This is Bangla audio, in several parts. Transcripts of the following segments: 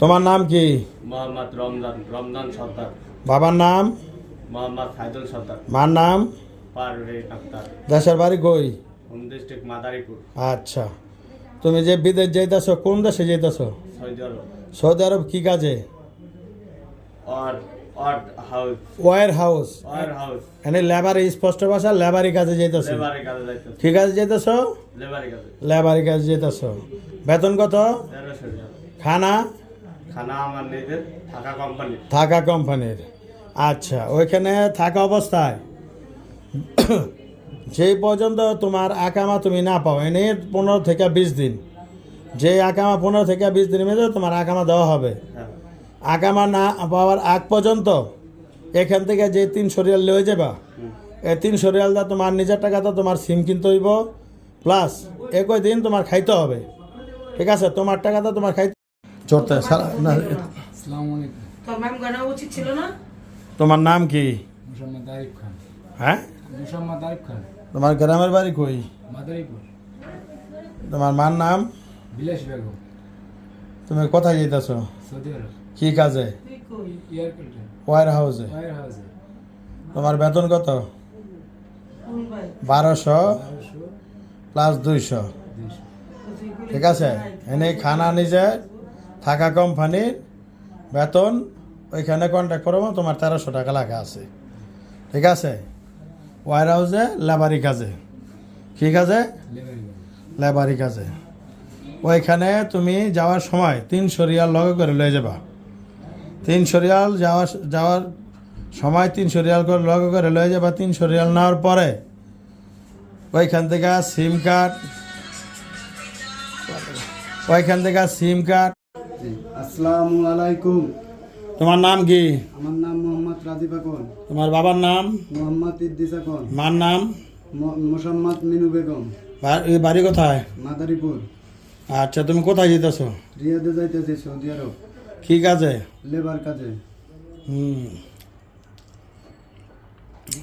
তোমার নাম কি? মোহাম্মদ রমজান সর্দার। বাবার নাম? মোহাম্মদ ফাইজুল সর্দার। মার নাম? পারভীন আক্তার। দেশের বাড়ি কই? Home district Madaripur. আচ্ছা, তুমি যে বিদেশ যাইতেছো, কোন দেশে যাইতেছো? সৌদি আরব। সৌদি আরব কি কাজে? হাউস। Warehouse. হাউস। এনে লেবারি, স্পষ্ট ভাষা লেবারি কাজে যাইতেছো। লেবারি কাজে যাইতেছে। কি কাজে যাইতেছো? লেবারি কাজে। লেবারি কাজে যাইতেছো। বেতন কত? 1300 টাকা। খানা? খানা আমার নিজের, থাকা কোম্পানি। থাকা কোম্পানির। আচ্ছা, ওইখানে থাকা অবস্থায় যেই পর্যন্ত তোমার আকামা তুমি না পাও, এনে 15 থেকে 20 দিন, যে আকামা 15 থেকে 20 দিনের মধ্যে তোমার আকামা দেওয়া হবে। হ্যাঁ। আকামা না পাওয়ার আগ পর্যন্ত এখান থেকে যে 300 রিয়াল লয়ে যাবা, এই 300 রিয়ালটা তোমার নিজের টাকাতে তোমার সিম কিনতে হইব, প্লাস একই দিন তোমার খাইতে হবে। ঠিক আছে, তোমার টাকাতে তোমার খাইতে চড়তে না। আসসালামু আলাইকুম। তোর ম্যাম জানা উচিত ছিল না? তোমার নাম কি? মোহাম্মদ আরিফ খান। হ্যাঁ, মোহাম্মদ আরিফ খান। তোমার গ্রামের বাড়ি কই? মাদারীপুর। তোমার মার নাম? বিলাস বেগম। তুমি কোথায় যেতেছো? Saudi Arab. কি কাজে? তুই কই? এয়ারপোর্টে। ওয়ার হাউসে। ওয়ার হাউসে। তোমার বেতন কত? কোন ভাই? 1200 1200 প্লাস 200। 200। ঠিক আছে, এনে খানা নিজে, থাকা কোম্পানির, বেতন ওইখানে কন্ট্যাক্ট করবো, তোমার 1300 টাকা লেখা আছে। ঠিক আছে, ওয়ার হাউসে লেবারি কাজে। কি কাজে? লেবারি। লেবারি কাজে। ওইখানে তুমি যাওয়ার সময় 300 রিয়াল লগে করে লয়ে যাবা। 300 রিয়াল যাওয়ার সময় 300 রিয়াল করে লগে করে লয়ে যাবা। 300 রিয়াল নেওয়ার পরে ওইখান থেকে সিম কার্ড। জি, আসসালামু আলাইকুম। তোমার নাম কি? আমার নাম মোহাম্মদ রাজীব আকন। তোমার বাবার নাম? মোহাম্মদ ইদ্দিস আকন। মার নাম? মোসাম্মদ মিনু বেগম। এই বাড়ি কোথায়? মাদারীপুর। আচ্ছা, তুমি কোথায় যেতেছো? রিয়াদে যাইতেছি, সৌদি আরব। কি কাজে? লেবার কাজে।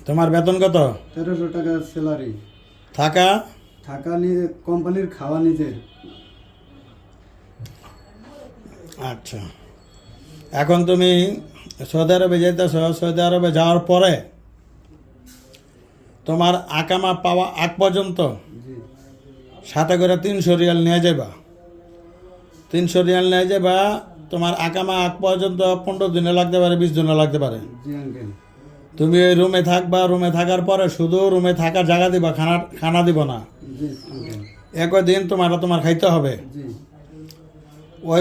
তোমার বেতন কত? 1300 টাকা স্যালারি। থাকা? থাকা নিজে, কোম্পানির খাওয়া নিজের। আচ্ছা, এখন তুমি সৌদি আরবে যেতেছ। সৌদি আরবে যাওয়ার পরে তোমার আকামা পাওয়া আগ পর্যন্ত জি। সাথে করে 300 রিয়াল নিয়ে যাবা। 300 রিয়াল নিয়ে যাবা। তোমার আকামা আগ পর্যন্ত 15 দিনে লাগতে পারে, 20 দিনে লাগতে পারে। জি আঙ্কেল। তুমি ওই রুমে থাকবা। রুমে থাকার পরে শুধু রুমে থাকার জায়গা দিবা, খানা দিব না। জি আঙ্কেল। একই দিন তোমার খাইতে হবে। জি। ওই